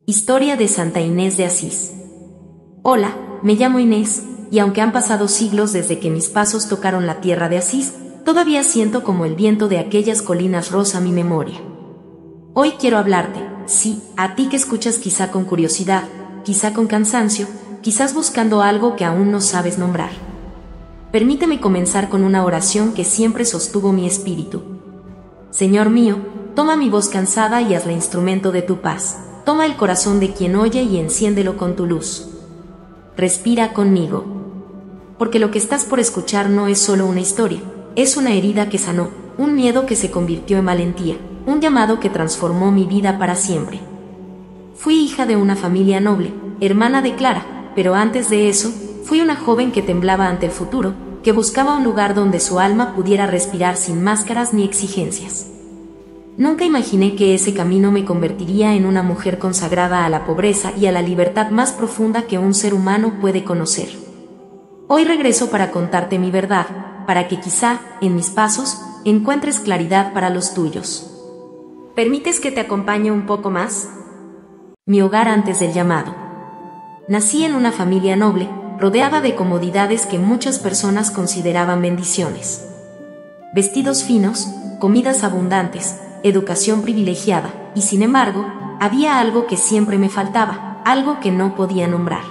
Historia de Santa Inés de Asís. Hola, me llamo Inés, y aunque han pasado siglos desde que mis pasos tocaron la tierra de Asís, todavía siento como el viento de aquellas colinas roza mi memoria. Hoy quiero hablarte, sí, a ti que escuchas quizá con curiosidad, quizá con cansancio, quizás buscando algo que aún no sabes nombrar. Permíteme comenzar con una oración que siempre sostuvo mi espíritu. Señor mío, toma mi voz cansada y hazla instrumento de tu paz. Toma el corazón de quien oye y enciéndelo con tu luz. Respira conmigo. Porque lo que estás por escuchar no es solo una historia, es una herida que sanó, un miedo que se convirtió en valentía, un llamado que transformó mi vida para siempre. Fui hija de una familia noble, hermana de Clara, pero antes de eso, fui una joven que temblaba ante el futuro, que buscaba un lugar donde su alma pudiera respirar sin máscaras ni exigencias. Nunca imaginé que ese camino me convertiría en una mujer consagrada a la pobreza y a la libertad más profunda que un ser humano puede conocer. Hoy regreso para contarte mi verdad, para que quizá, en mis pasos, encuentres claridad para los tuyos. ¿Permites que te acompañe un poco más? Mi hogar antes del llamado. Nací en una familia noble, rodeada de comodidades que muchas personas consideraban bendiciones. Vestidos finos, comidas abundantes, educación privilegiada, y sin embargo, había algo que siempre me faltaba, algo que no podía nombrar.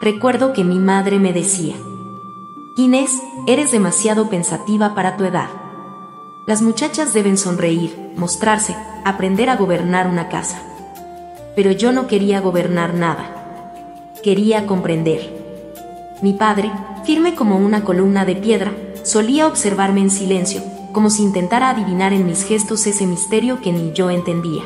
Recuerdo que mi madre me decía: Inés, eres demasiado pensativa para tu edad. Las muchachas deben sonreír, mostrarse, aprender a gobernar una casa. Pero yo no quería gobernar nada. Quería comprender. Mi padre, firme como una columna de piedra, solía observarme en silencio, como si intentara adivinar en mis gestos ese misterio que ni yo entendía.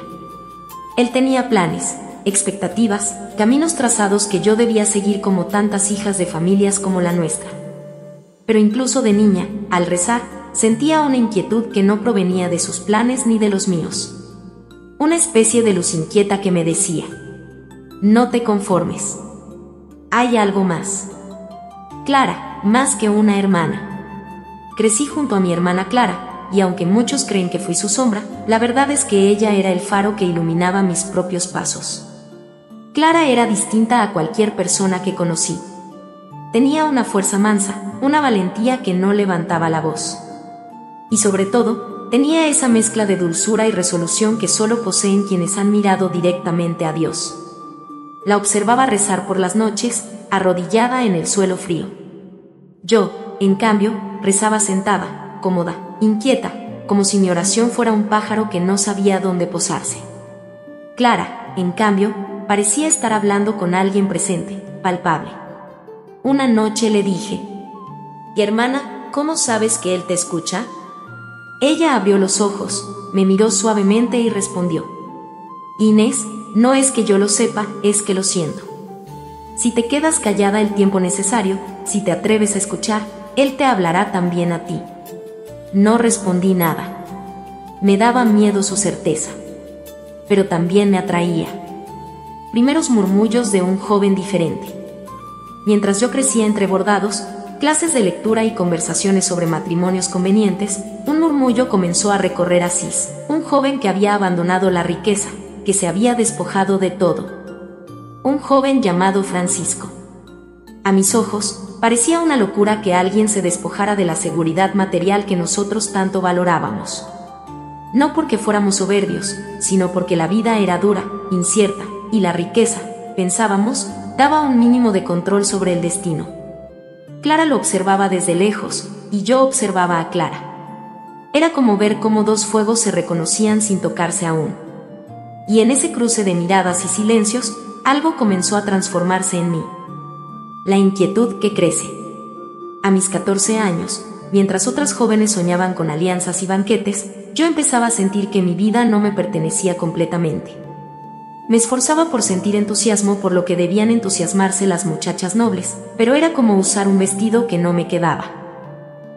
Él tenía planes, expectativas, caminos trazados que yo debía seguir como tantas hijas de familias como la nuestra. Pero incluso de niña, al rezar, sentía una inquietud que no provenía de sus planes ni de los míos. Una especie de luz inquieta que me decía: no te conformes. Hay algo más. Clara, más que una hermana. Crecí junto a mi hermana Clara, y aunque muchos creen que fui su sombra, la verdad es que ella era el faro que iluminaba mis propios pasos. Clara era distinta a cualquier persona que conocí. Tenía una fuerza mansa, una valentía que no levantaba la voz. Y sobre todo, tenía esa mezcla de dulzura y resolución que solo poseen quienes han mirado directamente a Dios. La observaba rezar por las noches, arrodillada en el suelo frío. Yo, en cambio, rezaba sentada, cómoda, inquieta, como si mi oración fuera un pájaro que no sabía dónde posarse. Clara, en cambio, parecía estar hablando con alguien presente, palpable. Una noche le dije: ¿Y hermana, cómo sabes que él te escucha? Ella abrió los ojos, me miró suavemente y respondió: Inés, no es que yo lo sepa, es que lo siento. Si te quedas callada el tiempo necesario, si te atreves a escuchar, él te hablará también a ti. No respondí nada. Me daba miedo su certeza. Pero también me atraía. Primeros murmullos de un joven diferente. Mientras yo crecía entre bordados, clases de lectura y conversaciones sobre matrimonios convenientes, un murmullo comenzó a recorrer Asís, un joven que había abandonado la riqueza, que se había despojado de todo. Un joven llamado Francisco. A mis ojos, parecía una locura que alguien se despojara de la seguridad material que nosotros tanto valorábamos. No porque fuéramos soberbios, sino porque la vida era dura, incierta, y la riqueza, pensábamos, daba un mínimo de control sobre el destino. Clara lo observaba desde lejos, y yo observaba a Clara. Era como ver cómo dos fuegos se reconocían sin tocarse aún. Y en ese cruce de miradas y silencios, algo comenzó a transformarse en mí. La inquietud que crece. A mis 14 años, mientras otras jóvenes soñaban con alianzas y banquetes, yo empezaba a sentir que mi vida no me pertenecía completamente. Me esforzaba por sentir entusiasmo por lo que debían entusiasmarse las muchachas nobles, pero era como usar un vestido que no me quedaba.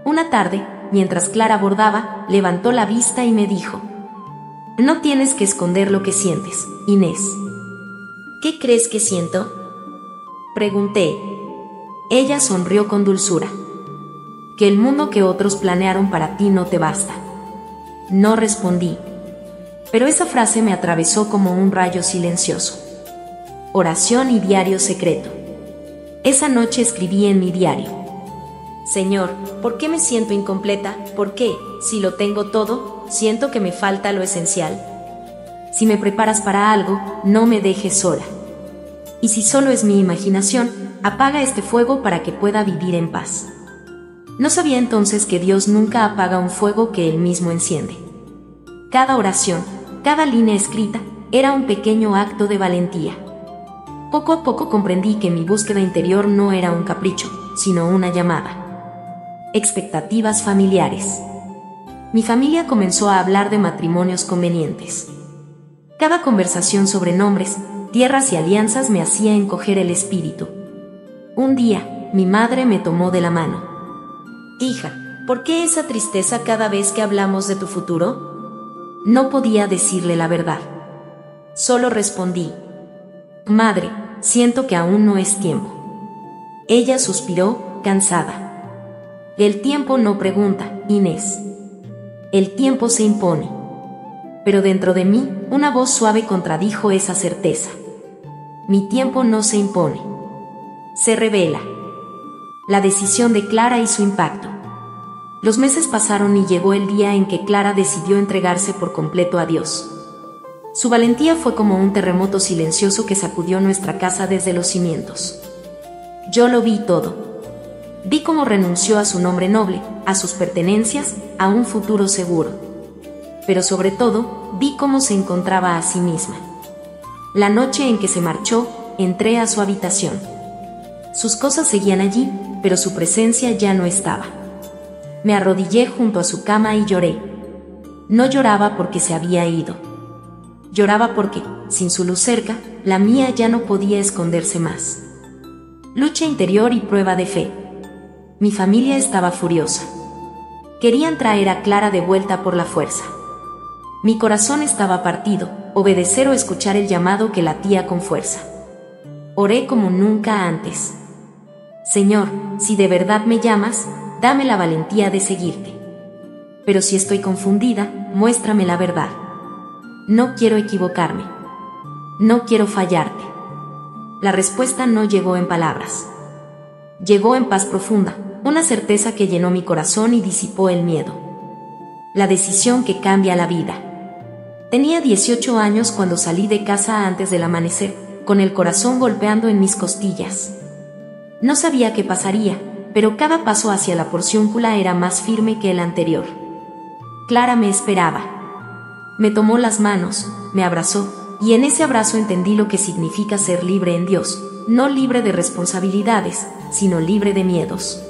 Una tarde, mientras Clara bordaba, levantó la vista y me dijo: no tienes que esconder lo que sientes, Inés. ¿Qué crees que siento? Pregunté. Ella sonrió con dulzura. Que el mundo que otros planearon para ti no te basta. No respondí. pero esa frase me atravesó como un rayo silencioso. Oración y diario secreto. Esa noche escribí en mi diario: Señor, ¿por qué me siento incompleta? ¿Por qué, si lo tengo todo, siento que me falta lo esencial? Si me preparas para algo, no me dejes sola. Y si solo es mi imaginación, apaga este fuego para que pueda vivir en paz. No sabía entonces que Dios nunca apaga un fuego que Él mismo enciende. Cada oración, cada línea escrita, era un pequeño acto de valentía. Poco a poco comprendí que mi búsqueda interior no era un capricho, sino una llamada. Expectativas familiares. Mi familia comenzó a hablar de matrimonios convenientes. Cada conversación sobre nombres, tierras y alianzas me hacía encoger el espíritu. Un día, mi madre me tomó de la mano. Hija, ¿por qué esa tristeza cada vez que hablamos de tu futuro? No podía decirle la verdad. Solo respondí: Madre, siento que aún no es tiempo. Ella suspiró, cansada. El tiempo no pregunta, Inés. El tiempo se impone. Pero dentro de mí, una voz suave contradijo esa certeza. Mi tiempo no se impone. Se revela. La decisión de Clara y su impacto. Los meses pasaron y llegó el día en que Clara decidió entregarse por completo a Dios. Su valentía fue como un terremoto silencioso que sacudió nuestra casa desde los cimientos. Yo lo vi todo. Vi cómo renunció a su nombre noble, a sus pertenencias, a un futuro seguro. Pero sobre todo, vi cómo se encontraba a sí misma. La noche en que se marchó, entré a su habitación. Sus cosas seguían allí, pero su presencia ya no estaba. Me arrodillé junto a su cama y lloré. No lloraba porque se había ido. Lloraba porque, sin su luz cerca, la mía ya no podía esconderse más. Lucha interior y prueba de fe. Mi familia estaba furiosa. Querían traer a Clara de vuelta por la fuerza. Mi corazón estaba partido, obedecer o escuchar el llamado que latía con fuerza. Oré como nunca antes. Señor, si de verdad me llamas, dame la valentía de seguirte. Pero si estoy confundida, muéstrame la verdad. No quiero equivocarme. No quiero fallarte. La respuesta no llegó en palabras. Llegó en paz profunda, una certeza que llenó mi corazón y disipó el miedo. La decisión que cambia la vida. Tenía 18 años cuando salí de casa antes del amanecer, con el corazón golpeando en mis costillas. No sabía qué pasaría, pero cada paso hacia la porciúncula era más firme que el anterior. Clara me esperaba. Me tomó las manos, me abrazó, y en ese abrazo entendí lo que significa ser libre en Dios, no libre de responsabilidades, sino libre de miedos.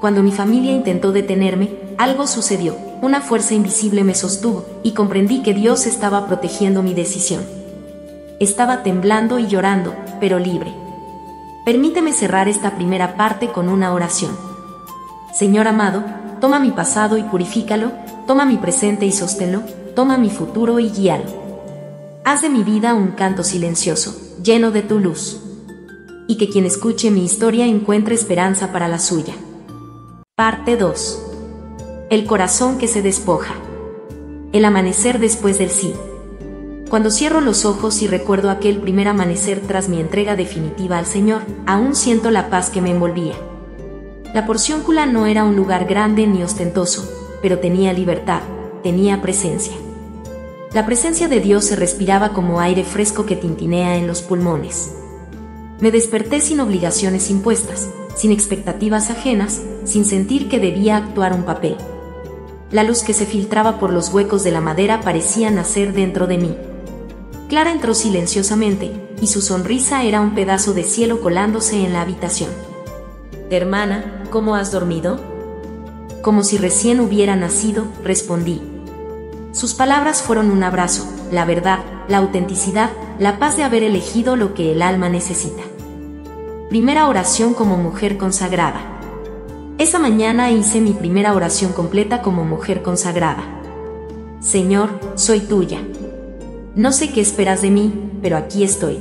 Cuando mi familia intentó detenerme, algo sucedió, una fuerza invisible me sostuvo, y comprendí que Dios estaba protegiendo mi decisión. Estaba temblando y llorando, pero libre. Permíteme cerrar esta primera parte con una oración. Señor amado, toma mi pasado y purifícalo, toma mi presente y sosténlo, toma mi futuro y guíalo. Haz de mi vida un canto silencioso, lleno de tu luz. Y que quien escuche mi historia encuentre esperanza para la suya. Parte 2. El corazón que se despoja. El amanecer después del sí. Cuando cierro los ojos y recuerdo aquel primer amanecer tras mi entrega definitiva al Señor, aún siento la paz que me envolvía. La porciúncula no era un lugar grande ni ostentoso, pero tenía libertad, tenía presencia. La presencia de Dios se respiraba como aire fresco que tintinea en los pulmones. Me desperté sin obligaciones impuestas, sin expectativas ajenas, sin sentir que debía actuar un papel. La luz que se filtraba por los huecos de la madera parecía nacer dentro de mí. Clara entró silenciosamente, y su sonrisa era un pedazo de cielo colándose en la habitación. Hermana, ¿cómo has dormido? Como si recién hubiera nacido, respondí. Sus palabras fueron un abrazo, la verdad, la autenticidad, la paz de haber elegido lo que el alma necesita. Primera oración como mujer consagrada. Esa mañana hice mi primera oración completa como mujer consagrada. Señor, soy tuya. No sé qué esperas de mí, pero aquí estoy.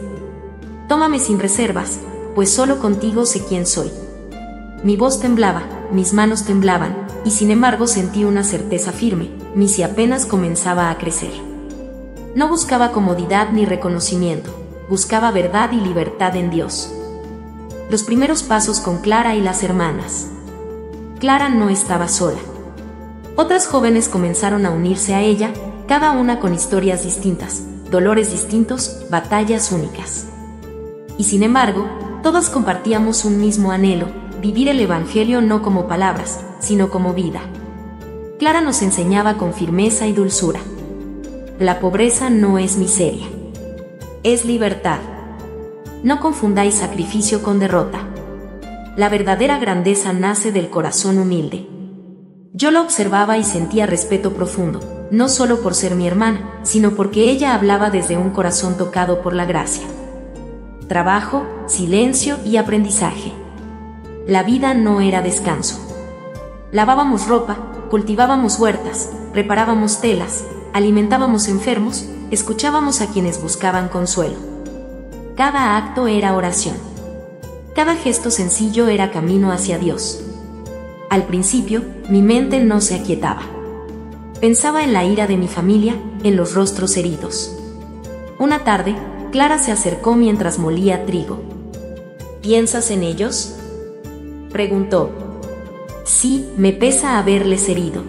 Tómame sin reservas, pues solo contigo sé quién soy. Mi voz temblaba, mis manos temblaban, y sin embargo sentí una certeza firme, mi sí apenas comenzaba a crecer. No buscaba comodidad ni reconocimiento, buscaba verdad y libertad en Dios. Los primeros pasos con Clara y las hermanas. Clara no estaba sola. Otras jóvenes comenzaron a unirse a ella, cada una con historias distintas, dolores distintos, batallas únicas. Y sin embargo, todas compartíamos un mismo anhelo: vivir el Evangelio no como palabras, sino como vida. Clara nos enseñaba con firmeza y dulzura: la pobreza no es miseria, es libertad. No confundáis sacrificio con derrota. La verdadera grandeza nace del corazón humilde. Yo la observaba y sentía respeto profundo, no solo por ser mi hermana, sino porque ella hablaba desde un corazón tocado por la gracia. Trabajo, silencio y aprendizaje. La vida no era descanso. Lavábamos ropa, cultivábamos huertas, reparábamos telas, alimentábamos enfermos, escuchábamos a quienes buscaban consuelo. Cada acto era oración. Cada gesto sencillo era camino hacia Dios. Al principio, mi mente no se aquietaba. Pensaba en la ira de mi familia, en los rostros heridos. Una tarde, Clara se acercó mientras molía trigo. ¿Piensas en ellos?, preguntó. Sí, me pesa haberles herido.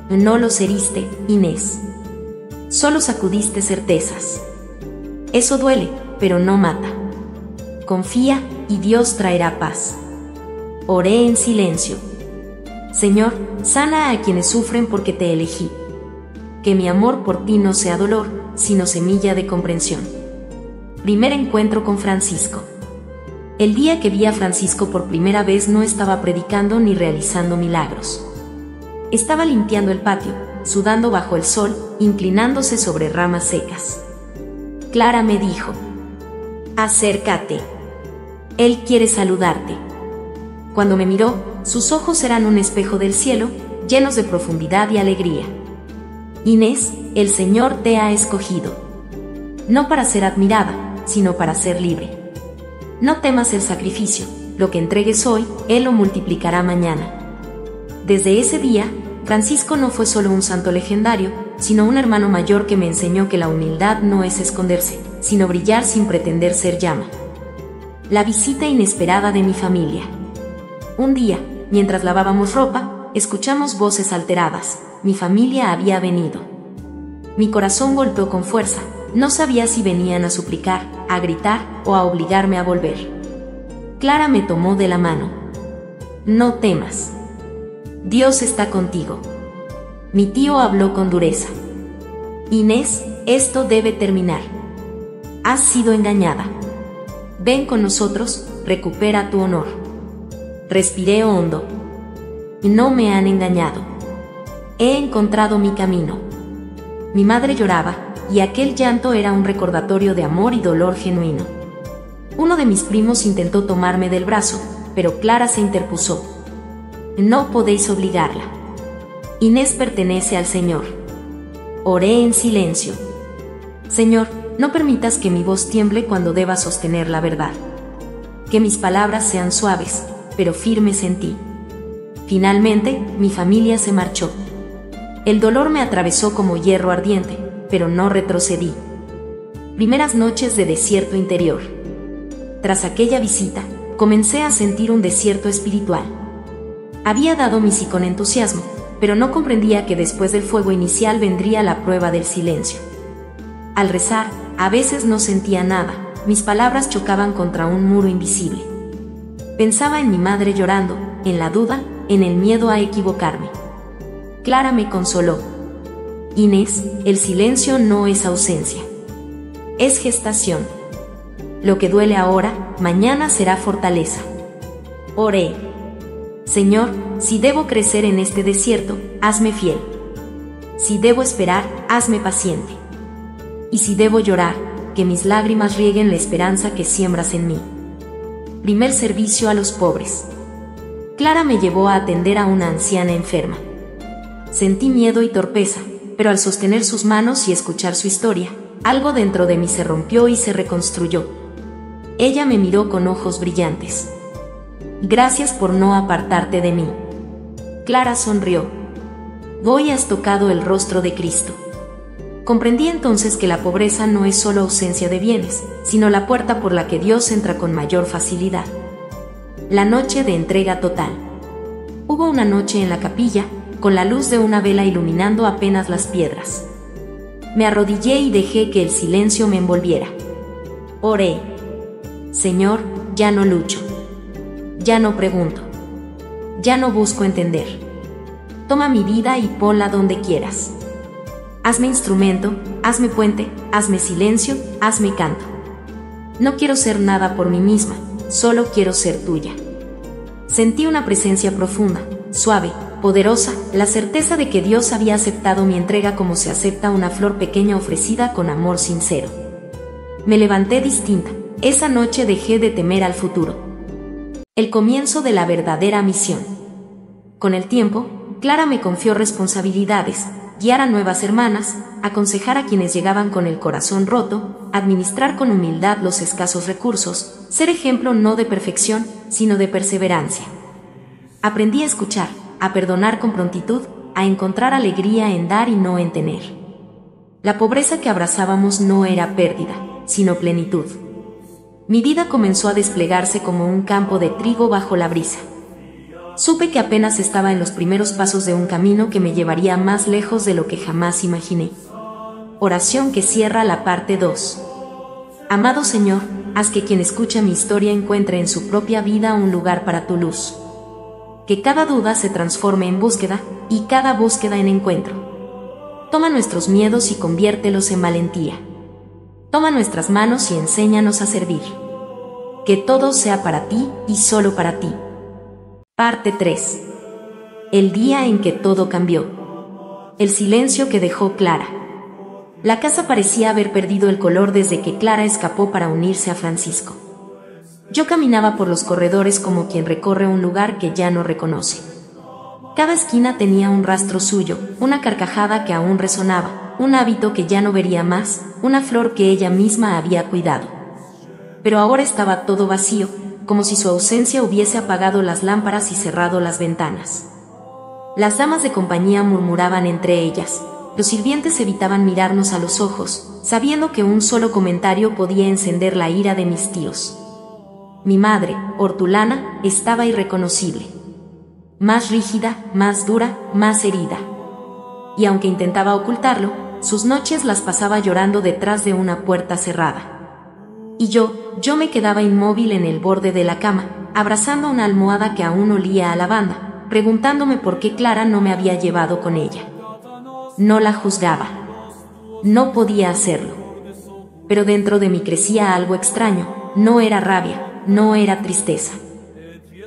No los heriste, Inés. Solo sacudiste certezas. Eso duele, pero no mata. Confía y Dios traerá paz. Oré en silencio. Señor, sana a quienes sufren porque te elegí. Que mi amor por ti no sea dolor, sino semilla de comprensión. Primer encuentro con Francisco. El día que vi a Francisco por primera vez no estaba predicando ni realizando milagros. Estaba limpiando el patio, sudando bajo el sol, inclinándose sobre ramas secas. Clara me dijo: acércate. Él quiere saludarte. Cuando me miró, sus ojos eran un espejo del cielo, llenos de profundidad y alegría. Inés, el Señor te ha escogido. No para ser admirada, sino para ser libre. No temas el sacrificio, lo que entregues hoy, Él lo multiplicará mañana. Desde ese día, Francisco no fue solo un santo legendario, sino un hermano mayor que me enseñó que la humildad no es esconderse, sino brillar sin pretender ser llama. La visita inesperada de mi familia. Un día, mientras lavábamos ropa, escuchamos voces alteradas. Mi familia había venido. Mi corazón golpeó con fuerza. No sabía si venían a suplicar, a gritar o a obligarme a volver. Clara me tomó de la mano. No temas. Dios está contigo. Mi tío habló con dureza. Inés, esto debe terminar. Has sido engañada. Ven con nosotros, recupera tu honor. Respiré hondo. No me han engañado. He encontrado mi camino. Mi madre lloraba, y aquel llanto era un recordatorio de amor y dolor genuino. Uno de mis primos intentó tomarme del brazo, pero Clara se interpuso. No podéis obligarla. Inés pertenece al Señor. Oré en silencio. Señor, no permitas que mi voz tiemble cuando deba sostener la verdad. Que mis palabras sean suaves, pero firmes en ti. Finalmente, mi familia se marchó. El dolor me atravesó como hierro ardiente, pero no retrocedí. Primeras noches de desierto interior. Tras aquella visita, comencé a sentir un desierto espiritual. Había dado mi sí con entusiasmo, pero no comprendía que después del fuego inicial vendría la prueba del silencio. Al rezar, a veces no sentía nada, mis palabras chocaban contra un muro invisible. Pensaba en mi madre llorando, en la duda, en el miedo a equivocarme. Clara me consoló. Inés, el silencio no es ausencia. Es gestación. Lo que duele ahora, mañana será fortaleza. Oré. Señor, si debo crecer en este desierto, hazme fiel. Si debo esperar, hazme paciente. Y si debo llorar, que mis lágrimas rieguen la esperanza que siembras en mí. Primer servicio a los pobres. Clara me llevó a atender a una anciana enferma. Sentí miedo y torpeza, pero al sostener sus manos y escuchar su historia, algo dentro de mí se rompió y se reconstruyó. Ella me miró con ojos brillantes. Gracias por no apartarte de mí. Clara sonrió. Hoy has tocado el rostro de Cristo. Comprendí entonces que la pobreza no es solo ausencia de bienes, sino la puerta por la que Dios entra con mayor facilidad. La noche de entrega total. Hubo una noche en la capilla, con la luz de una vela iluminando apenas las piedras. Me arrodillé y dejé que el silencio me envolviera. Oré. Señor, ya no lucho. Ya no pregunto. Ya no busco entender. Toma mi vida y ponla donde quieras. Hazme instrumento, hazme puente, hazme silencio, hazme canto. No quiero ser nada por mí misma, solo quiero ser tuya. Sentí una presencia profunda, suave, poderosa, la certeza de que Dios había aceptado mi entrega como se acepta una flor pequeña ofrecida con amor sincero. Me levanté distinta. Esa noche dejé de temer al futuro. El comienzo de la verdadera misión. Con el tiempo, Clara me confió responsabilidades: guiar a nuevas hermanas, aconsejar a quienes llegaban con el corazón roto, administrar con humildad los escasos recursos, ser ejemplo no de perfección, sino de perseverancia. Aprendí a escuchar, a perdonar con prontitud, a encontrar alegría en dar y no en tener. La pobreza que abrazábamos no era pérdida, sino plenitud. Mi vida comenzó a desplegarse como un campo de trigo bajo la brisa. Supe que apenas estaba en los primeros pasos de un camino que me llevaría más lejos de lo que jamás imaginé. Oración que cierra la parte 2. Amado Señor, haz que quien escucha mi historia encuentre en su propia vida un lugar para tu luz. Que cada duda se transforme en búsqueda, y cada búsqueda en encuentro. Toma nuestros miedos y conviértelos en valentía. Toma nuestras manos y enséñanos a servir. Que todo sea para ti y solo para ti. Parte 3. El día en que todo cambió. El silencio que dejó Clara. La casa parecía haber perdido el color desde que Clara escapó para unirse a Francisco. Yo caminaba por los corredores como quien recorre un lugar que ya no reconoce. Cada esquina tenía un rastro suyo, una carcajada que aún resonaba, un hábito que ya no vería más, una flor que ella misma había cuidado. Pero ahora estaba todo vacío, como si su ausencia hubiese apagado las lámparas y cerrado las ventanas. Las damas de compañía murmuraban entre ellas, los sirvientes evitaban mirarnos a los ojos, sabiendo que un solo comentario podía encender la ira de mis tíos. Mi madre, hortulana, estaba irreconocible. Más rígida, más dura, más herida. Y aunque intentaba ocultarlo, sus noches las pasaba llorando detrás de una puerta cerrada. Y yo me quedaba inmóvil en el borde de la cama, abrazando una almohada que aún olía a lavanda, preguntándome por qué Clara no me había llevado con ella. No la juzgaba. No podía hacerlo. Pero dentro de mí crecía algo extraño, no era rabia, no era tristeza.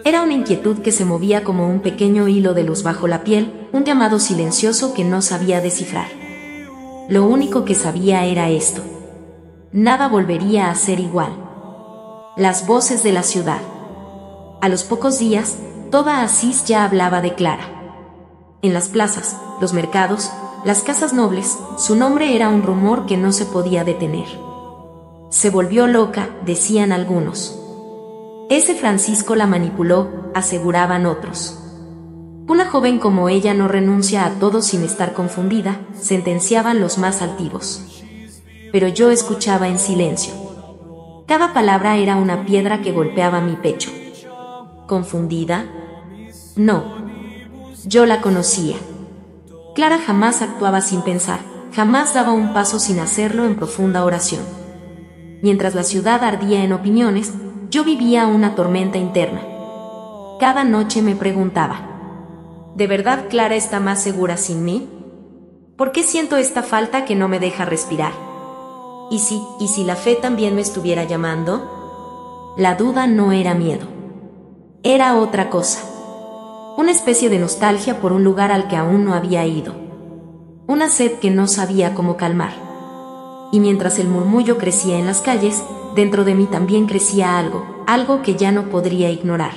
Era una inquietud que se movía como un pequeño hilo de luz bajo la piel, un llamado silencioso que no sabía descifrar. Lo único que sabía era esto: nada volvería a ser igual. Las voces de la ciudad. A los pocos días, toda Asís ya hablaba de Clara. En las plazas, los mercados, las casas nobles, su nombre era un rumor que no se podía detener. Se volvió loca, decían algunos. Ese Francisco la manipuló, aseguraban otros. Una joven como ella no renuncia a todo sin estar confundida, sentenciaban los más altivos. Pero yo escuchaba en silencio. Cada palabra era una piedra que golpeaba mi pecho. ¿Confundida? No. Yo la conocía. Clara jamás actuaba sin pensar, jamás daba un paso sin hacerlo en profunda oración. Mientras la ciudad ardía en opiniones, yo vivía una tormenta interna. Cada noche me preguntaba: ¿de verdad Clara está más segura sin mí? ¿Por qué siento esta falta que no me deja respirar? ¿Y si la fe también me estuviera llamando? La duda no era miedo. Era otra cosa. Una especie de nostalgia por un lugar al que aún no había ido. Una sed que no sabía cómo calmar. Y mientras el murmullo crecía en las calles, dentro de mí también crecía algo que ya no podría ignorar.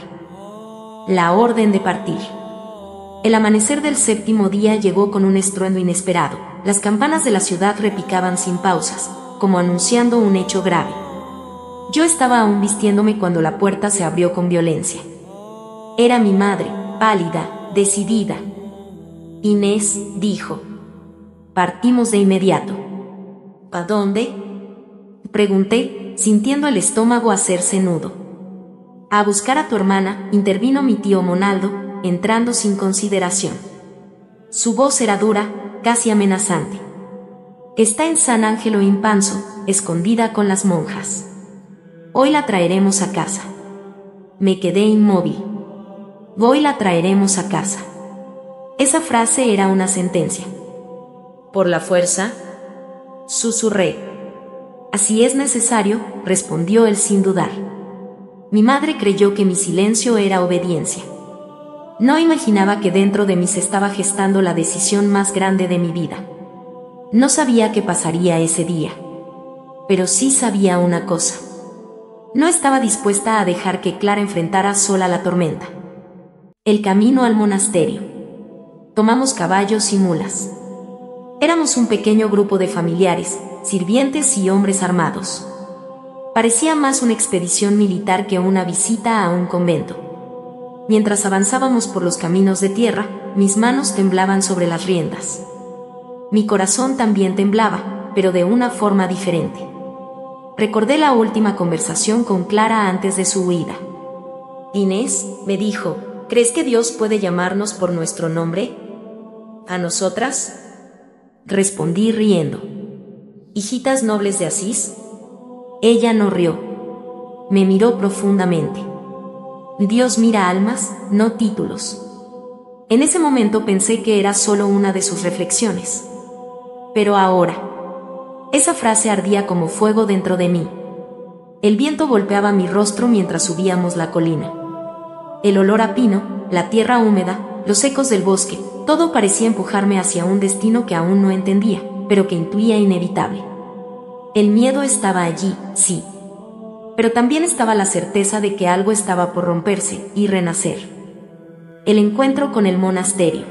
La orden de partir. El amanecer del séptimo día llegó con un estruendo inesperado. Las campanas de la ciudad repicaban sin pausas, como anunciando un hecho grave. Yo estaba aún vistiéndome cuando la puerta se abrió con violencia. Era mi madre, pálida, decidida. Inés, dijo. Partimos de inmediato. ¿Pa dónde?, pregunté, sintiendo el estómago hacerse nudo. A buscar a tu hermana, intervino mi tío Monaldo, entrando sin consideración. Su voz era dura, casi amenazante. Está en San Angelo in Panzo, escondida con las monjas. Hoy la traeremos a casa. Me quedé inmóvil. Hoy la traeremos a casa. Esa frase era una sentencia. ¿Por la fuerza?, susurré. Así es necesario, respondió él sin dudar. Mi madre creyó que mi silencio era obediencia. No imaginaba que dentro de mí se estaba gestando la decisión más grande de mi vida. No sabía qué pasaría ese día. Pero sí sabía una cosa. No estaba dispuesta a dejar que Clara enfrentara sola la tormenta. El camino al monasterio. Tomamos caballos y mulas. Éramos un pequeño grupo de familiares, sirvientes y hombres armados. Parecía más una expedición militar que una visita a un convento. Mientras avanzábamos por los caminos de tierra, mis manos temblaban sobre las riendas. Mi corazón también temblaba, pero de una forma diferente. Recordé la última conversación con Clara antes de su huida. Inés, me dijo, ¿crees que Dios puede llamarnos por nuestro nombre? ¿A nosotras?, respondí riendo. ¿Hijitas nobles de Asís? Ella no rió. Me miró profundamente. Dios mira almas, no títulos. En ese momento pensé que era solo una de sus reflexiones. Pero ahora, esa frase ardía como fuego dentro de mí. El viento golpeaba mi rostro mientras subíamos la colina. El olor a pino, la tierra húmeda, los ecos del bosque, todo parecía empujarme hacia un destino que aún no entendía, pero que intuía inevitable. El miedo estaba allí, sí. Pero también estaba la certeza de que algo estaba por romperse y renacer. El encuentro con el monasterio.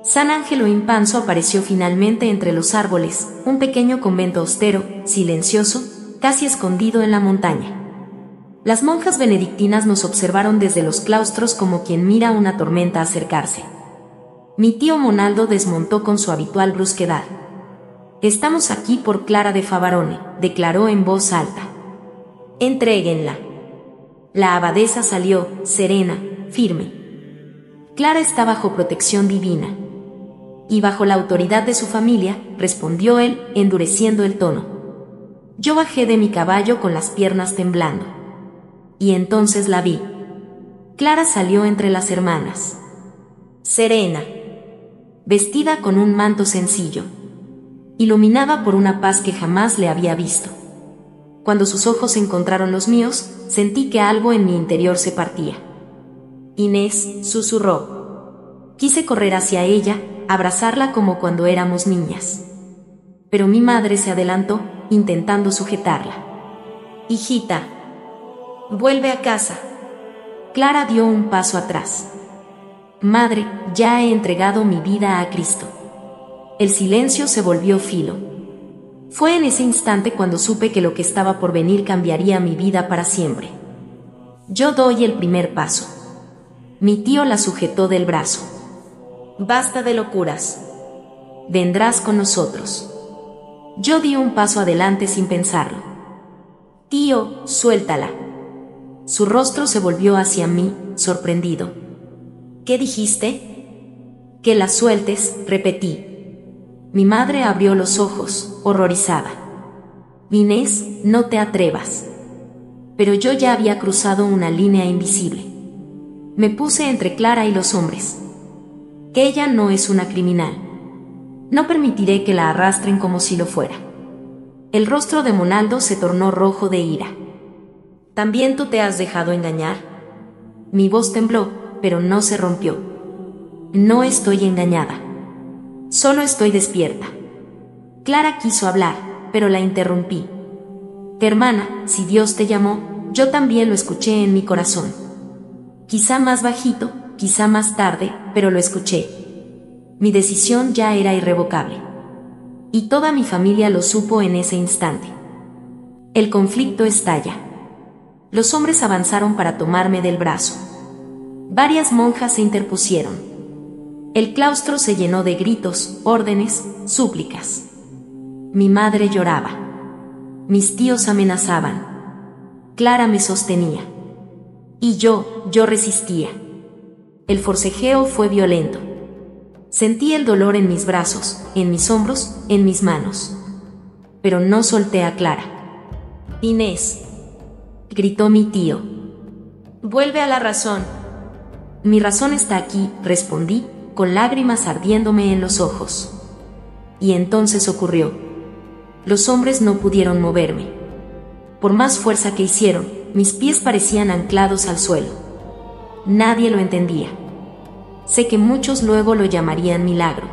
San Angelo in Panzo apareció finalmente entre los árboles, un pequeño convento austero, silencioso, casi escondido en la montaña. Las monjas benedictinas nos observaron desde los claustros como quien mira una tormenta acercarse. Mi tío Monaldo desmontó con su habitual brusquedad. «Estamos aquí por Clara de Favarone», declaró en voz alta. «Entréguenla». La abadesa salió, serena, firme. Clara está bajo protección divina. Y bajo la autoridad de su familia, respondió él, endureciendo el tono. Yo bajé de mi caballo con las piernas temblando. Y entonces la vi. Clara salió entre las hermanas. Serena. Vestida con un manto sencillo. Iluminada por una paz que jamás le había visto. Cuando sus ojos encontraron los míos, sentí que algo en mi interior se partía. Inés, susurró. Quise correr hacia ella, abrazarla como cuando éramos niñas. Pero mi madre se adelantó, intentando sujetarla. Hijita, vuelve a casa. Clara dio un paso atrás. Madre, ya he entregado mi vida a Cristo. El silencio se volvió filo. Fue en ese instante cuando supe que lo que estaba por venir cambiaría mi vida para siempre. Yo doy el primer paso. Mi tío la sujetó del brazo. Basta de locuras. Vendrás con nosotros. Yo di un paso adelante sin pensarlo. Tío, suéltala. Su rostro se volvió hacia mí, sorprendido. ¿Qué dijiste? Que la sueltes, repetí. Mi madre abrió los ojos, horrorizada. Inés, no te atrevas. Pero yo ya había cruzado una línea invisible. Me puse entre Clara y los hombres. Que ella no es una criminal. No permitiré que la arrastren como si lo fuera. El rostro de Monaldo se tornó rojo de ira. ¿También tú te has dejado engañar? Mi voz tembló, pero no se rompió. No estoy engañada. Solo estoy despierta. Clara quiso hablar, pero la interrumpí. Hermana, si Dios te llamó, yo también lo escuché en mi corazón. Quizá más bajito, quizá más tarde, pero lo escuché. Mi decisión ya era irrevocable. Y toda mi familia lo supo en ese instante. El conflicto estalla. Los hombres avanzaron para tomarme del brazo. Varias monjas se interpusieron. El claustro se llenó de gritos, órdenes, súplicas. Mi madre lloraba. Mis tíos amenazaban. Clara me sostenía. Y yo resistía. El forcejeo fue violento. Sentí el dolor en mis brazos, en mis hombros, en mis manos. Pero no solté a Clara. «Inés», gritó mi tío. «Vuelve a la razón». «Mi razón está aquí», respondí, con lágrimas ardiéndome en los ojos. Y entonces ocurrió. Los hombres no pudieron moverme. Por más fuerza que hicieron, mis pies parecían anclados al suelo. Nadie lo entendía. Sé que muchos luego lo llamarían milagro.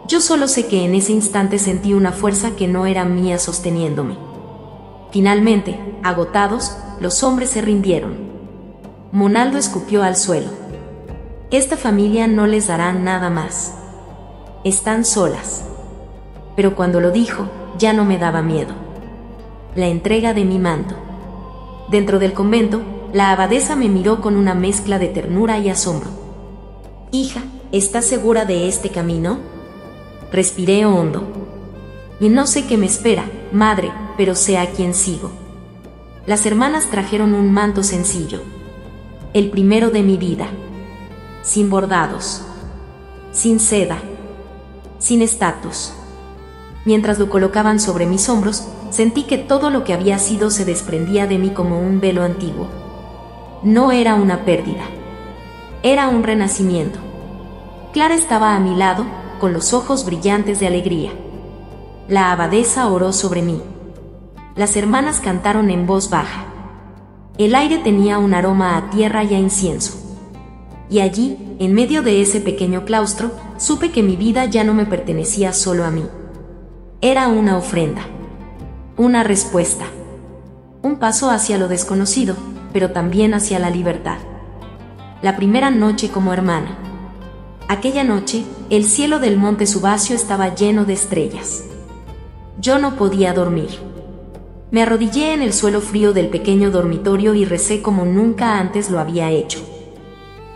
Yo solo sé que en ese instante sentí una fuerza que no era mía sosteniéndome. Finalmente, agotados, los hombres se rindieron. Monaldo escupió al suelo. «Esta familia no les dará nada más. Están solas». Pero cuando lo dijo, ya no me daba miedo. La entrega de mi manto. Dentro del convento, la abadesa me miró con una mezcla de ternura y asombro. «Hija, ¿estás segura de este camino?». Respiré hondo. «Y no sé qué me espera, madre, pero sé a quién sigo». Las hermanas trajeron un manto sencillo. El primero de mi vida. Sin bordados. Sin seda. Sin estatus. Mientras lo colocaban sobre mis hombros, sentí que todo lo que había sido se desprendía de mí como un velo antiguo. No era una pérdida. Era un renacimiento. Clara estaba a mi lado, con los ojos brillantes de alegría. La abadesa oró sobre mí. Las hermanas cantaron en voz baja. El aire tenía un aroma a tierra y a incienso. Y allí, en medio de ese pequeño claustro, supe que mi vida ya no me pertenecía solo a mí. Era una ofrenda. Una respuesta. Un paso hacia lo desconocido, pero también hacia la libertad. La primera noche como hermana. Aquella noche, el cielo del monte Subasio estaba lleno de estrellas. Yo no podía dormir. Me arrodillé en el suelo frío del pequeño dormitorio y recé como nunca antes lo había hecho.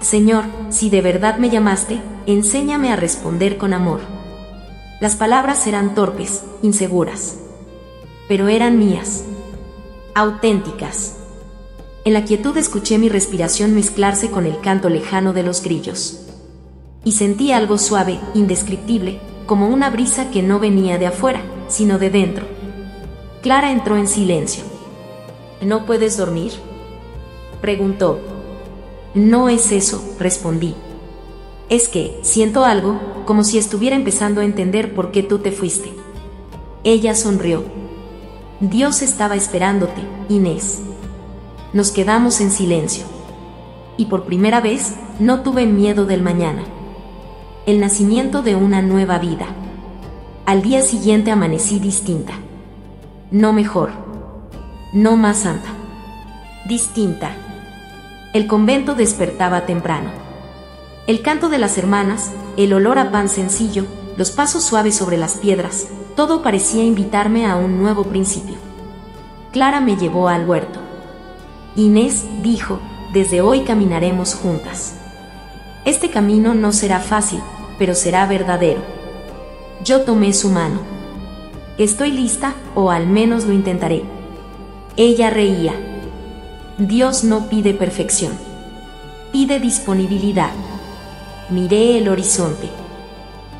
Señor, si de verdad me llamaste, enséñame a responder con amor. Las palabras eran torpes, inseguras. Pero eran mías. Auténticas. En la quietud escuché mi respiración mezclarse con el canto lejano de los grillos. Y sentí algo suave, indescriptible, como una brisa que no venía de afuera, sino de dentro. Clara entró en silencio. ¿No puedes dormir?, preguntó. No es eso, respondí. Es que siento algo, como si estuviera empezando a entender por qué tú te fuiste. Ella sonrió. Dios estaba esperándote, Inés. Nos quedamos en silencio. Y por primera vez, no tuve miedo del mañana. El nacimiento de una nueva vida. Al día siguiente amanecí distinta. No mejor. No más santa. Distinta. El convento despertaba temprano. El canto de las hermanas, el olor a pan sencillo, los pasos suaves sobre las piedras, todo parecía invitarme a un nuevo principio. Clara me llevó al huerto. Inés, dijo, desde hoy caminaremos juntas. Este camino no será fácil, pero será verdadero. Yo tomé su mano. Estoy lista, o al menos lo intentaré. Ella reía. Dios no pide perfección. Pide disponibilidad. Miré el horizonte.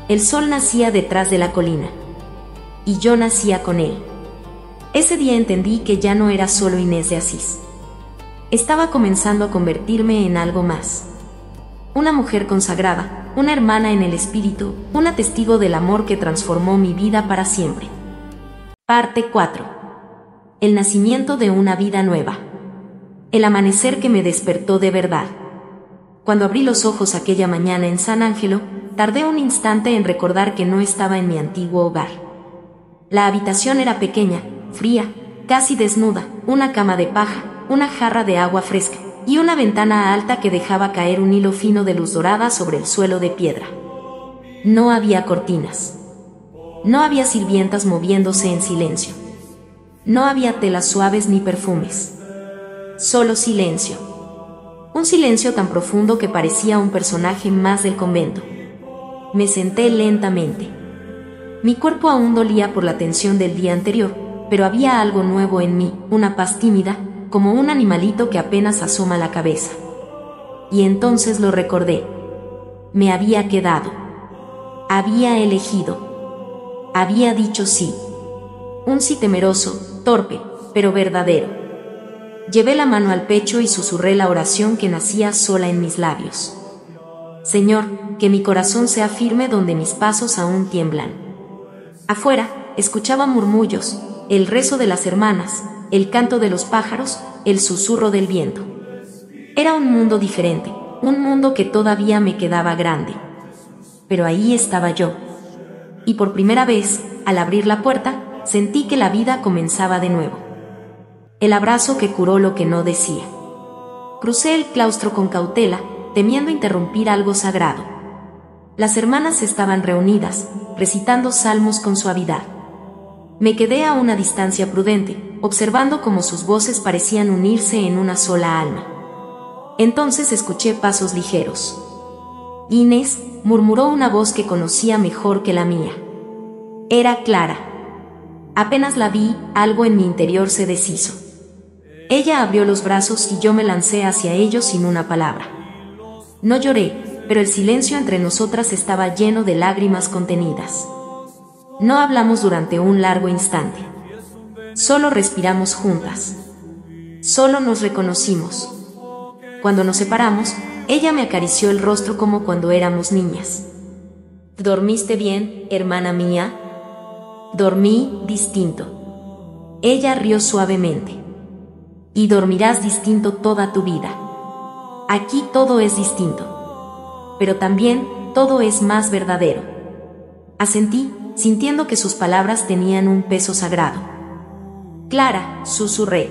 El sol nacía detrás de la colina. Y yo nacía con él. Ese día entendí que ya no era solo Inés de Asís. Estaba comenzando a convertirme en algo más. Una mujer consagrada, una hermana en el espíritu, una testigo del amor que transformó mi vida para siempre. Parte 4. El nacimiento de una vida nueva. El amanecer que me despertó de verdad. Cuando abrí los ojos aquella mañana en San Ángelo, tardé un instante en recordar que no estaba en mi antiguo hogar. La habitación era pequeña, fría, casi desnuda, una cama de paja, una jarra de agua fresca, y una ventana alta que dejaba caer un hilo fino de luz dorada sobre el suelo de piedra. No había cortinas. No había sirvientas moviéndose en silencio. No había telas suaves ni perfumes. Solo silencio. Un silencio tan profundo que parecía un personaje más del convento. Me senté lentamente. Mi cuerpo aún dolía por la tensión del día anterior, pero había algo nuevo en mí, una paz tímida, como un animalito que apenas asoma la cabeza. Y entonces lo recordé. Me había quedado. Había elegido. Había dicho sí. Un sí temeroso, torpe, pero verdadero. Llevé la mano al pecho y susurré la oración que nacía sola en mis labios. Señor, que mi corazón sea firme donde mis pasos aún tiemblan. Afuera, escuchaba murmullos, el rezo de las hermanas, el canto de los pájaros, el susurro del viento. Era un mundo diferente, un mundo que todavía me quedaba grande. Pero ahí estaba yo. Y por primera vez, al abrir la puerta, sentí que la vida comenzaba de nuevo. El abrazo que curó lo que no decía. Crucé el claustro con cautela, temiendo interrumpir algo sagrado. Las hermanas estaban reunidas, recitando salmos con suavidad. Me quedé a una distancia prudente, observando cómo sus voces parecían unirse en una sola alma. Entonces escuché pasos ligeros. Inés, murmuró una voz que conocía mejor que la mía. Era Clara. Apenas la vi, algo en mi interior se deshizo. Ella abrió los brazos y yo me lancé hacia ellos sin una palabra. No lloré, pero el silencio entre nosotras estaba lleno de lágrimas contenidas. No hablamos durante un largo instante. Solo respiramos juntas. Solo nos reconocimos. Cuando nos separamos, ella me acarició el rostro como cuando éramos niñas. ¿Dormiste bien, hermana mía? Dormí distinto. Ella rió suavemente. Y dormirás distinto toda tu vida. Aquí todo es distinto. Pero también todo es más verdadero. Asentí, sintiendo que sus palabras tenían un peso sagrado. Clara, susurré.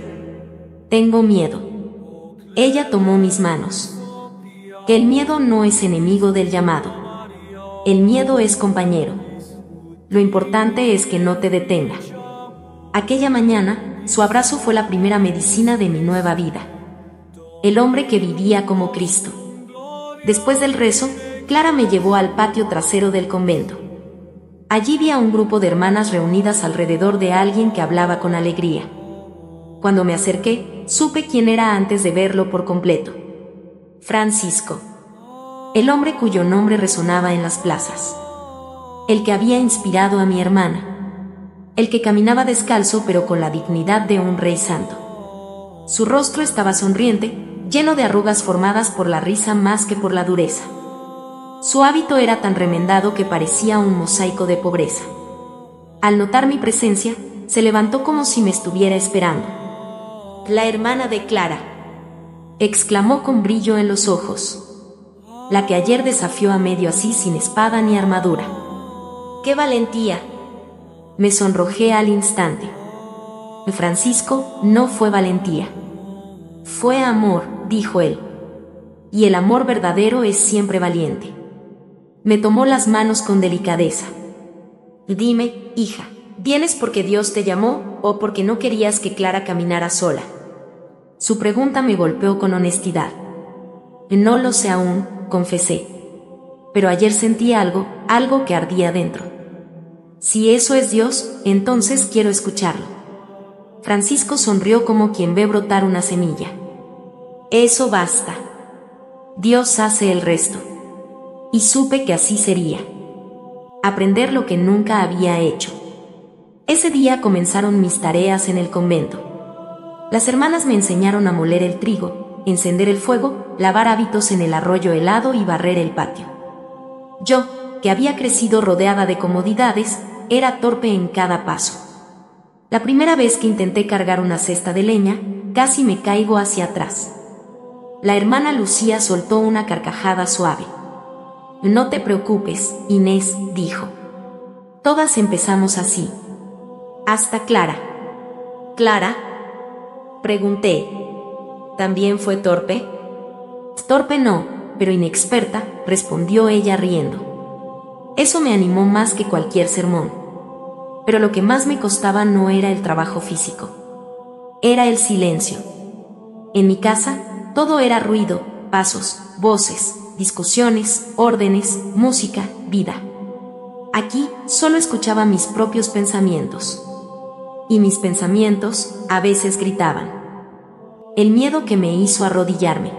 Tengo miedo. Ella tomó mis manos. Que el miedo no es enemigo del llamado. El miedo es compañero. Lo importante es que no te detenga. Aquella mañana, su abrazo fue la primera medicina de mi nueva vida. El hombre que vivía como Cristo. Después del rezo, Clara me llevó al patio trasero del convento. Allí vi a un grupo de hermanas reunidas alrededor de alguien que hablaba con alegría. Cuando me acerqué, supe quién era antes de verlo por completo. Francisco. El hombre cuyo nombre resonaba en las plazas. El que había inspirado a mi hermana. El que caminaba descalzo pero con la dignidad de un rey santo. Su rostro estaba sonriente, lleno de arrugas formadas por la risa más que por la dureza. Su hábito era tan remendado que parecía un mosaico de pobreza. Al notar mi presencia, se levantó como si me estuviera esperando. «La hermana de Clara», exclamó con brillo en los ojos. «La que ayer desafió a medio Asís sin espada ni armadura». «¡Qué valentía!». Me sonrojé al instante. Francisco, no fue valentía. «Fue amor», dijo él. «Y el amor verdadero es siempre valiente». Me tomó las manos con delicadeza. «Dime, hija, ¿vienes porque Dios te llamó o porque no querías que Clara caminara sola?». Su pregunta me golpeó con honestidad. «No lo sé aún», confesé. «Pero ayer sentí algo que ardía dentro. Si eso es Dios, entonces quiero escucharlo». Francisco sonrió como quien ve brotar una semilla. «Eso basta. Dios hace el resto». Y supe que así sería. Aprender lo que nunca había hecho. Ese día comenzaron mis tareas en el convento. Las hermanas me enseñaron a moler el trigo, encender el fuego, lavar hábitos en el arroyo helado y barrer el patio. Yo, que había crecido rodeada de comodidades, era torpe en cada paso. La primera vez que intenté cargar una cesta de leña, casi me caigo hacia atrás. La hermana Lucía soltó una carcajada suave. «No te preocupes, Inés», dijo. «Todas empezamos así. Hasta Clara». «¿Clara?», pregunté. «¿También fue torpe?». «Torpe no, pero inexperta», respondió ella riendo. Eso me animó más que cualquier sermón. Pero lo que más me costaba no era el trabajo físico. Era el silencio. En mi casa, todo era ruido, pasos, voces, discusiones, órdenes, música, vida. Aquí solo escuchaba mis propios pensamientos. Y mis pensamientos a veces gritaban. El miedo que me hizo arrodillarme.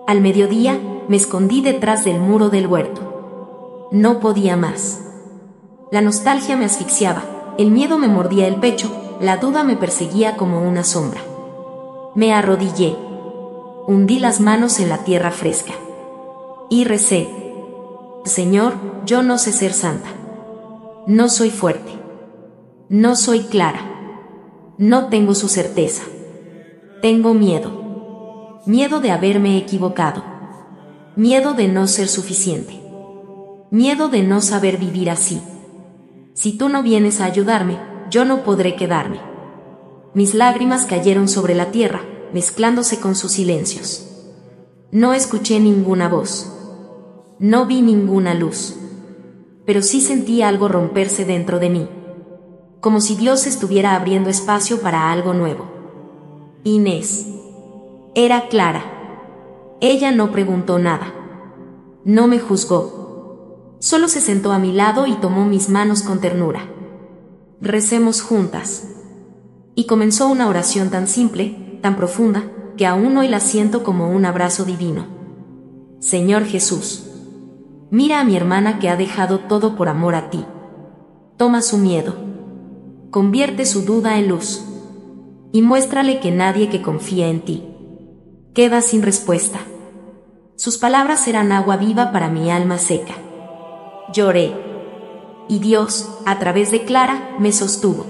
Al mediodía me escondí detrás del muro del huerto. No podía más. La nostalgia me asfixiaba, el miedo me mordía el pecho, la duda me perseguía como una sombra. Me arrodillé. Hundí las manos en la tierra fresca. Y recé. Señor, yo no sé ser santa. No soy fuerte. No soy clara. No tengo su certeza. Tengo miedo. Miedo de haberme equivocado. Miedo de no ser suficiente. Miedo de no saber vivir así. Si tú no vienes a ayudarme, yo no podré quedarme. Mis lágrimas cayeron sobre la tierra, mezclándose con sus silencios. No escuché ninguna voz. No vi ninguna luz. Pero sí sentí algo romperse dentro de mí. Como si Dios estuviera abriendo espacio para algo nuevo. Inés. Era Clara. Ella no preguntó nada. No me juzgó. Solo se sentó a mi lado y tomó mis manos con ternura. Recemos juntas. Y comenzó una oración tan simple, tan profunda, que aún hoy la siento como un abrazo divino. Señor Jesús, mira a mi hermana que ha dejado todo por amor a ti. Toma su miedo. Convierte su duda en luz. Y muéstrale que nadie que confía en ti queda sin respuesta. Sus palabras eran agua viva para mi alma seca. Lloré. Y Dios, a través de Clara, me sostuvo.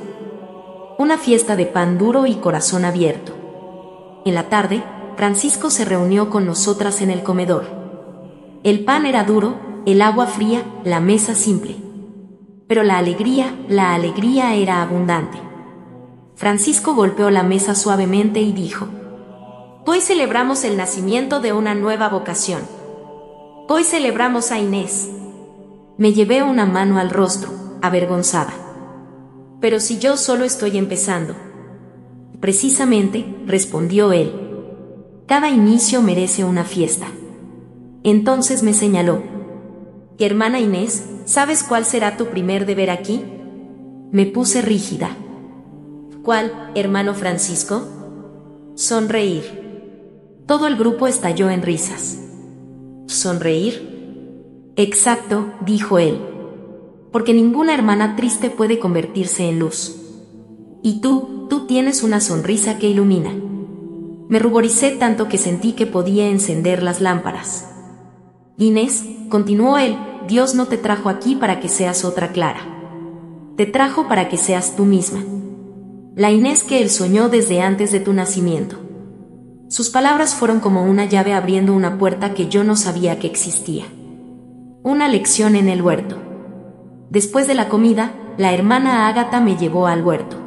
Una fiesta de pan duro y corazón abierto. En la tarde, Francisco se reunió con nosotras en el comedor. El pan era duro, el agua fría, la mesa simple. Pero la alegría era abundante. Francisco golpeó la mesa suavemente y dijo: Hoy celebramos el nacimiento de una nueva vocación. Hoy celebramos a Inés. Me llevé una mano al rostro, avergonzada. Pero si yo solo estoy empezando. Precisamente, respondió él. Cada inicio merece una fiesta. Entonces me señaló. Hermana Inés, ¿sabes cuál será tu primer deber aquí? Me puse rígida. ¿Cuál, hermano Francisco? Sonreír. Todo el grupo estalló en risas. ¿Sonreír? Exacto, dijo él. Porque ninguna hermana triste puede convertirse en luz. Y tú tienes una sonrisa que ilumina. Me ruboricé tanto que sentí que podía encender las lámparas. Inés, continuó él, Dios no te trajo aquí para que seas otra Clara. Te trajo para que seas tú misma. La Inés que él soñó desde antes de tu nacimiento. Sus palabras fueron como una llave abriendo una puerta que yo no sabía que existía. Una lección en el huerto. Después de la comida, la hermana Ágata me llevó al huerto.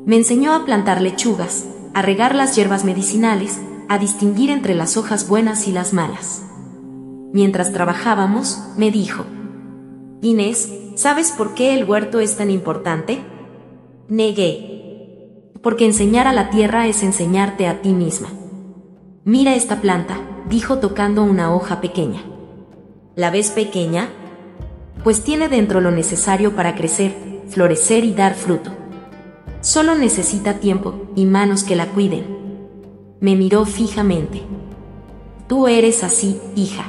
Me enseñó a plantar lechugas, a regar las hierbas medicinales, a distinguir entre las hojas buenas y las malas. Mientras trabajábamos, me dijo: Inés, ¿sabes por qué el huerto es tan importante? Negué. Porque enseñar a la tierra es enseñarte a ti misma. Mira esta planta, dijo tocando una hoja pequeña. ¿La ves pequeña? Pues tiene dentro lo necesario para crecer, florecer y dar fruto. Solo necesita tiempo y manos que la cuiden. Me miró fijamente. Tú eres así, hija.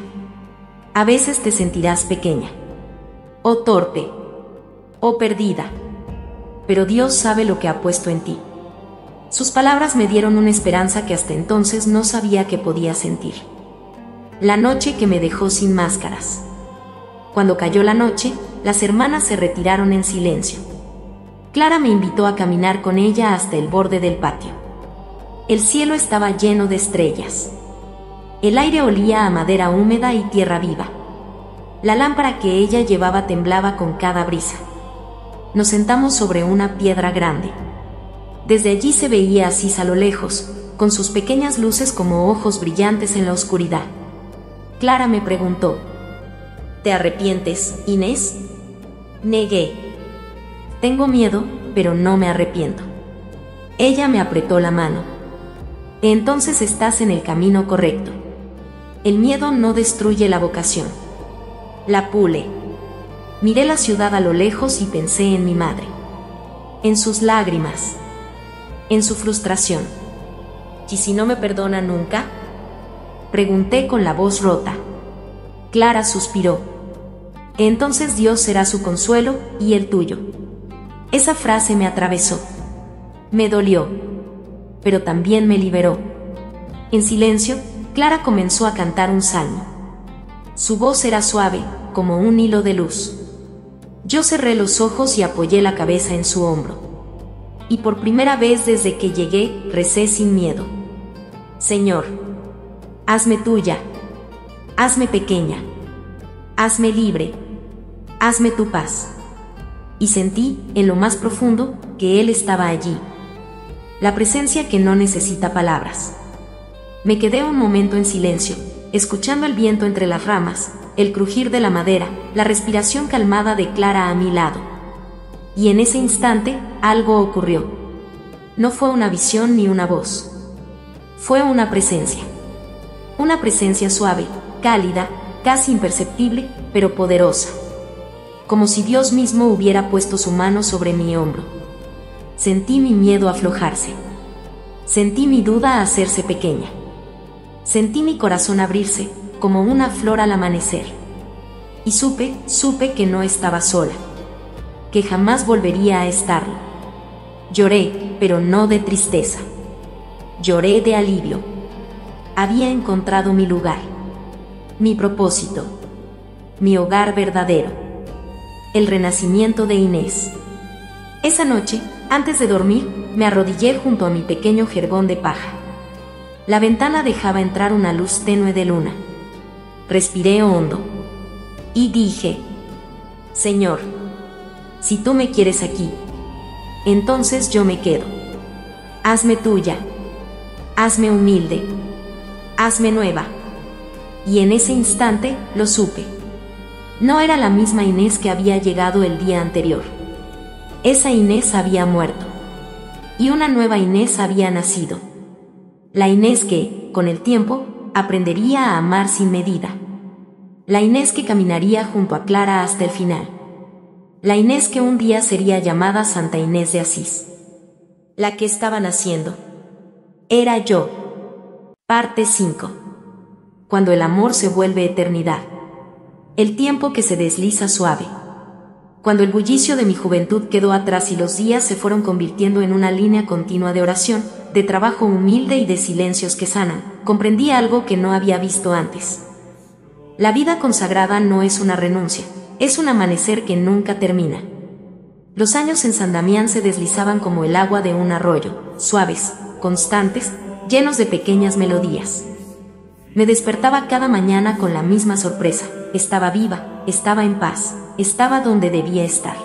A veces te sentirás pequeña, o torpe, o perdida. Pero Dios sabe lo que ha puesto en ti. Sus palabras me dieron una esperanza que hasta entonces no sabía que podía sentir. La noche que me dejó sin máscaras. Cuando cayó la noche, las hermanas se retiraron en silencio. Clara me invitó a caminar con ella hasta el borde del patio. El cielo estaba lleno de estrellas. El aire olía a madera húmeda y tierra viva. La lámpara que ella llevaba temblaba con cada brisa. Nos sentamos sobre una piedra grande. Desde allí se veía Asís a lo lejos, con sus pequeñas luces como ojos brillantes en la oscuridad. Clara me preguntó: ¿te arrepientes, Inés? Negué. Tengo miedo, pero no me arrepiento. Ella me apretó la mano. Entonces estás en el camino correcto. El miedo no destruye la vocación. La pule. Miré la ciudad a lo lejos y pensé en mi madre. En sus lágrimas. En su frustración. ¿Y si no me perdona nunca? Pregunté con la voz rota. Clara suspiró. Entonces Dios será su consuelo y el tuyo. Esa frase me atravesó. Me dolió. Pero también me liberó. En silencio, Clara comenzó a cantar un salmo. Su voz era suave, como un hilo de luz. Yo cerré los ojos y apoyé la cabeza en su hombro. Y por primera vez desde que llegué, recé sin miedo. Señor, hazme tuya, hazme pequeña, hazme libre, hazme tu paz. Y sentí, en lo más profundo, que Él estaba allí. La presencia que no necesita palabras. Me quedé un momento en silencio, escuchando el viento entre las ramas, el crujir de la madera, la respiración calmada de Clara a mi lado. Y en ese instante, algo ocurrió. No fue una visión ni una voz. Fue una presencia. Una presencia suave, cálida, casi imperceptible, pero poderosa. Como si Dios mismo hubiera puesto su mano sobre mi hombro. Sentí mi miedo aflojarse. Sentí mi duda hacerse pequeña. Sentí mi corazón abrirse, como una flor al amanecer. Y supe que no estaba sola. Que jamás volvería a estarlo. Lloré, pero no de tristeza. Lloré de alivio. Había encontrado mi lugar. Mi propósito. Mi hogar verdadero. El renacimiento de Inés. Esa noche, antes de dormir, me arrodillé junto a mi pequeño jergón de paja. La ventana dejaba entrar una luz tenue de luna. Respiré hondo. Y dije: Señor, si tú me quieres aquí, entonces yo me quedo. Hazme tuya. Hazme humilde. Hazme nueva. Y en ese instante lo supe. No era la misma Inés que había llegado el día anterior. Esa Inés había muerto. Y una nueva Inés había nacido. La Inés que, con el tiempo, aprendería a amar sin medida. La Inés que caminaría junto a Clara hasta el final. La Inés que un día sería llamada Santa Inés de Asís. La que estaba naciendo. Era yo. Parte 5. Cuando el amor se vuelve eternidad. El tiempo que se desliza suave. Cuando el bullicio de mi juventud quedó atrás y los días se fueron convirtiendo en una línea continua de oración, de trabajo humilde y de silencios que sanan, comprendí algo que no había visto antes. La vida consagrada no es una renuncia, es un amanecer que nunca termina. Los años en San Damián se deslizaban como el agua de un arroyo, suaves, constantes, llenos de pequeñas melodías. Me despertaba cada mañana con la misma sorpresa. Estaba viva, estaba en paz, estaba donde debía estar.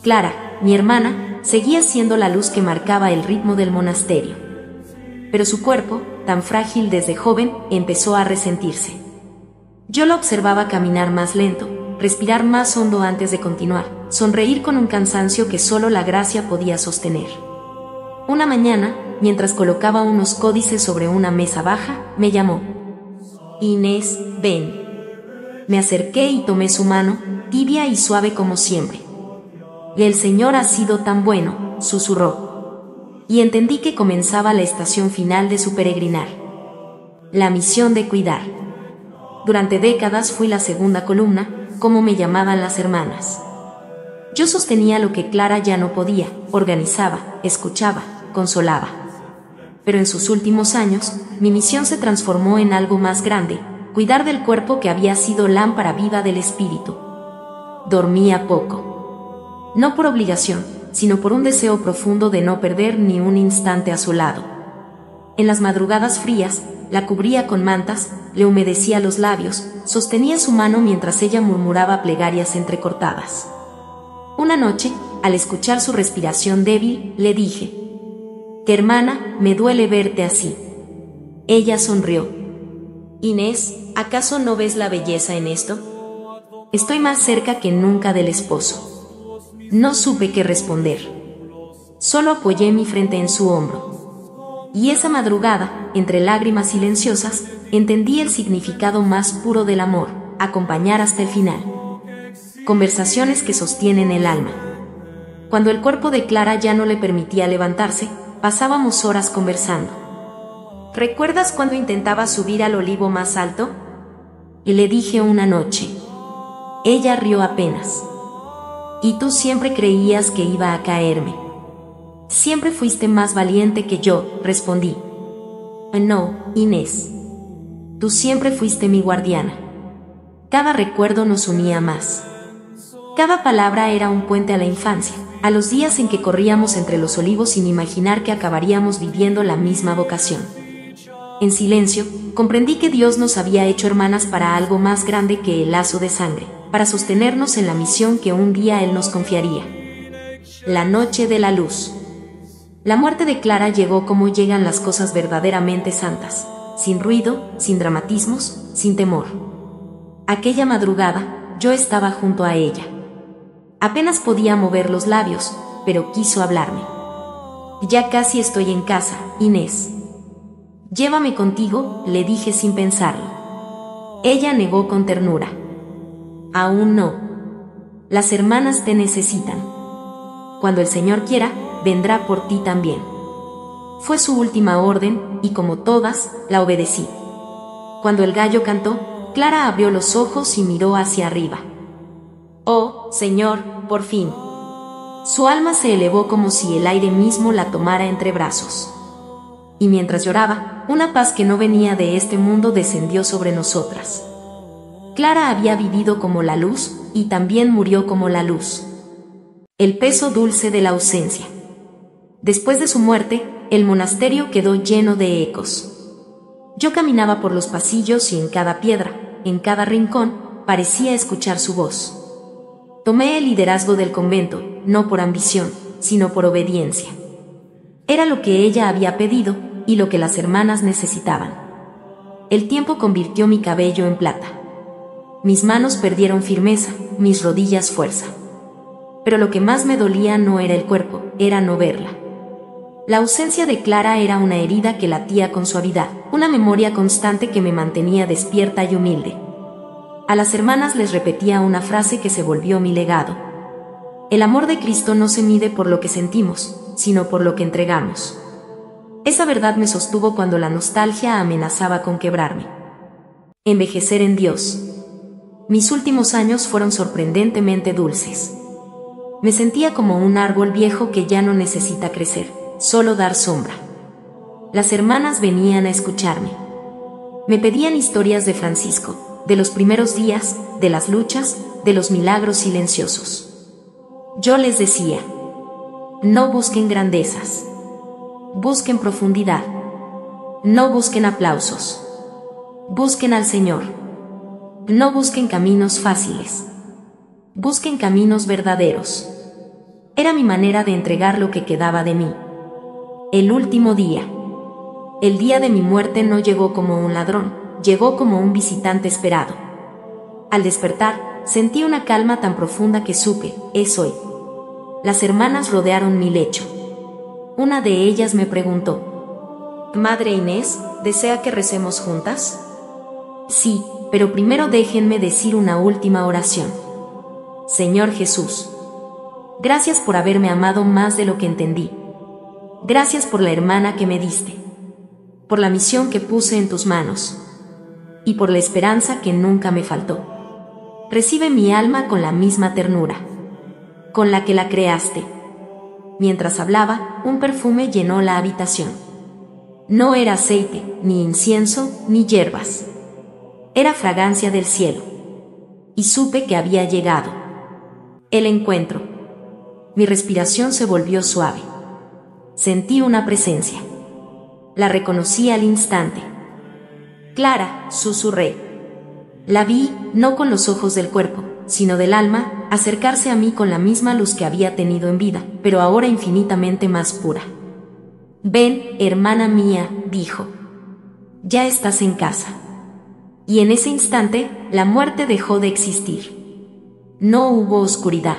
Clara, mi hermana, seguía siendo la luz que marcaba el ritmo del monasterio. Pero su cuerpo, tan frágil desde joven, empezó a resentirse. Yo la observaba caminar más lento, respirar más hondo antes de continuar, sonreír con un cansancio que solo la gracia podía sostener. Una mañana, mientras colocaba unos códices sobre una mesa baja, me llamó. Inés, ven. Me acerqué y tomé su mano, tibia y suave como siempre. El Señor ha sido tan bueno, susurró. Y entendí que comenzaba la estación final de su peregrinar. La misión de cuidar. Durante décadas fui la segunda columna, como me llamaban las hermanas. Yo sostenía lo que Clara ya no podía, organizaba, escuchaba, consolaba. Pero en sus últimos años, mi misión se transformó en algo más grande, cuidar del cuerpo que había sido lámpara viva del espíritu. Dormía poco. No por obligación, sino por un deseo profundo de no perder ni un instante a su lado. En las madrugadas frías, la cubría con mantas, le humedecía los labios, sostenía su mano mientras ella murmuraba plegarias entrecortadas. Una noche, al escuchar su respiración débil, le dije: «Hermana, me duele verte así». Ella sonrió. «Inés, ¿acaso no ves la belleza en esto? Estoy más cerca que nunca del esposo». No supe qué responder. Solo apoyé mi frente en su hombro. Y esa madrugada, entre lágrimas silenciosas, entendí el significado más puro del amor: acompañar hasta el final. conversaciones que sostienen el alma. Cuando el cuerpo de Clara ya no le permitía levantarse, pasábamos horas conversando. ¿Recuerdas cuando intentaba subir al olivo más alto? Y le dije una noche. Ella rió apenas. Y tú siempre creías que iba a caerme. Siempre fuiste más valiente que yo, respondí. No, Inés. Tú siempre fuiste mi guardiana. Cada recuerdo nos unía más. Cada palabra era un puente a la infancia, a los días en que corríamos entre los olivos sin imaginar que acabaríamos viviendo la misma vocación. En silencio, comprendí que Dios nos había hecho hermanas para algo más grande que el lazo de sangre, para sostenernos en la misión que un día Él nos confiaría. La noche de la luz. La muerte de Clara llegó como llegan las cosas verdaderamente santas, sin ruido, sin dramatismos, sin temor. Aquella madrugada, yo estaba junto a ella. Apenas podía mover los labios, pero quiso hablarme. Ya casi estoy en casa, Inés. Llévame contigo, le dije sin pensarlo. Ella negó con ternura. Aún no. Las hermanas te necesitan. Cuando el Señor quiera, vendrá por ti también. Fue su última orden, y como todas, la obedecí. Cuando el gallo cantó, Clara abrió los ojos y miró hacia arriba. Oh, Señor, por fin. Su alma se elevó como si el aire mismo la tomara entre brazos. Y mientras lloraba, una paz que no venía de este mundo descendió sobre nosotras. Clara había vivido como la luz, y también murió como la luz. El peso dulce de la ausencia. Después de su muerte, el monasterio quedó lleno de ecos. Yo caminaba por los pasillos y en cada piedra, en cada rincón, parecía escuchar su voz. Tomé el liderazgo del convento, no por ambición, sino por obediencia. Era lo que ella había pedido, y lo que las hermanas necesitaban. El tiempo convirtió mi cabello en plata. Mis manos perdieron firmeza, mis rodillas fuerza. Pero lo que más me dolía no era el cuerpo, era no verla. La ausencia de Clara era una herida que latía con suavidad, una memoria constante que me mantenía despierta y humilde. A las hermanas les repetía una frase que se volvió mi legado. El amor de Cristo no se mide por lo que sentimos, sino por lo que entregamos. Esa verdad me sostuvo cuando la nostalgia amenazaba con quebrarme. Envejecer en Dios. Mis últimos años fueron sorprendentemente dulces. Me sentía como un árbol viejo que ya no necesita crecer, solo dar sombra. Las hermanas venían a escucharme. Me pedían historias de Francisco, de los primeros días, de las luchas, de los milagros silenciosos. Yo les decía, no busquen grandezas, busquen profundidad, no busquen aplausos, busquen al Señor, no busquen caminos fáciles, busquen caminos verdaderos. Era mi manera de entregar lo que quedaba de mí. El último día. El día de mi muerte no llegó como un ladrón, llegó como un visitante esperado. Al despertar, sentí una calma tan profunda que supe, es hoy. Las hermanas rodearon mi lecho. Una de ellas me preguntó, «Madre Inés, ¿desea que recemos juntas?» Sí, pero primero déjenme decir una última oración. Señor Jesús, gracias por haberme amado más de lo que entendí. Gracias por la hermana que me diste, por la misión que puse en tus manos, y por la esperanza que nunca me faltó. Recibe mi alma con la misma ternura con la que la creaste. Mientras hablaba, un perfume llenó la habitación. No era aceite, ni incienso, ni hierbas. Era fragancia del cielo. Y supe que había llegado el encuentro. Mi respiración se volvió suave. Sentí una presencia. La reconocí al instante. Clara, susurré. La vi, no con los ojos del cuerpo, sino del alma, acercarse a mí con la misma luz que había tenido en vida, pero ahora infinitamente más pura. Ven, hermana mía, dijo. Ya estás en casa. Y en ese instante, la muerte dejó de existir. No hubo oscuridad.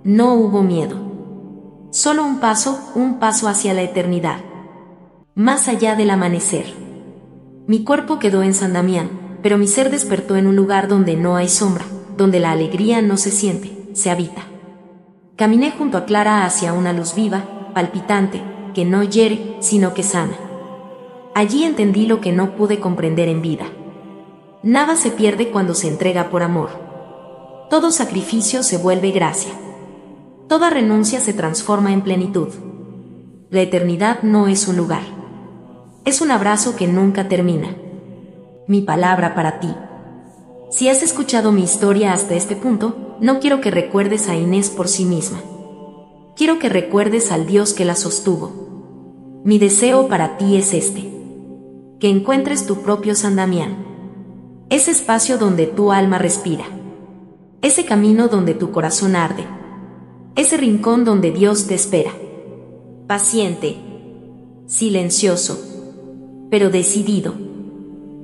No hubo miedo. Solo un paso hacia la eternidad. Más allá del amanecer. Mi cuerpo quedó en San Damián, pero mi ser despertó en un lugar donde no hay sombra, donde la alegría no se siente, se habita. Caminé junto a Clara hacia una luz viva, palpitante, que no hiere, sino que sana. Allí entendí lo que no pude comprender en vida. Nada se pierde cuando se entrega por amor. Todo sacrificio se vuelve gracia. Toda renuncia se transforma en plenitud. La eternidad no es un lugar. Es un abrazo que nunca termina. Mi palabra para ti. Si has escuchado mi historia hasta este punto, no quiero que recuerdes a Inés por sí misma. Quiero que recuerdes al Dios que la sostuvo. Mi deseo para ti es este: que encuentres tu propio San Damián. Ese espacio donde tu alma respira. Ese camino donde tu corazón arde. Ese rincón donde Dios te espera. Paciente. Silencioso. Pero decidido.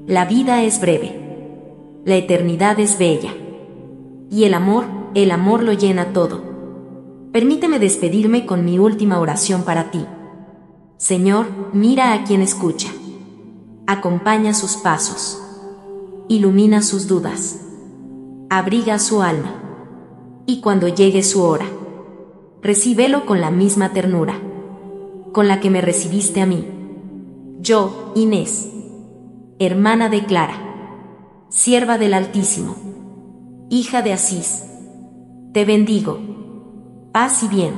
La vida es breve. La eternidad es bella. Y el amor lo llena todo. Permíteme despedirme con mi última oración para ti. Señor, mira a quien escucha. Acompaña sus pasos. Ilumina sus dudas. Abriga su alma. Y cuando llegue su hora, recíbelo con la misma ternura con la que me recibiste a mí. Yo, Inés, hermana de Clara, sierva del Altísimo, hija de Asís, te bendigo. Paz y bien.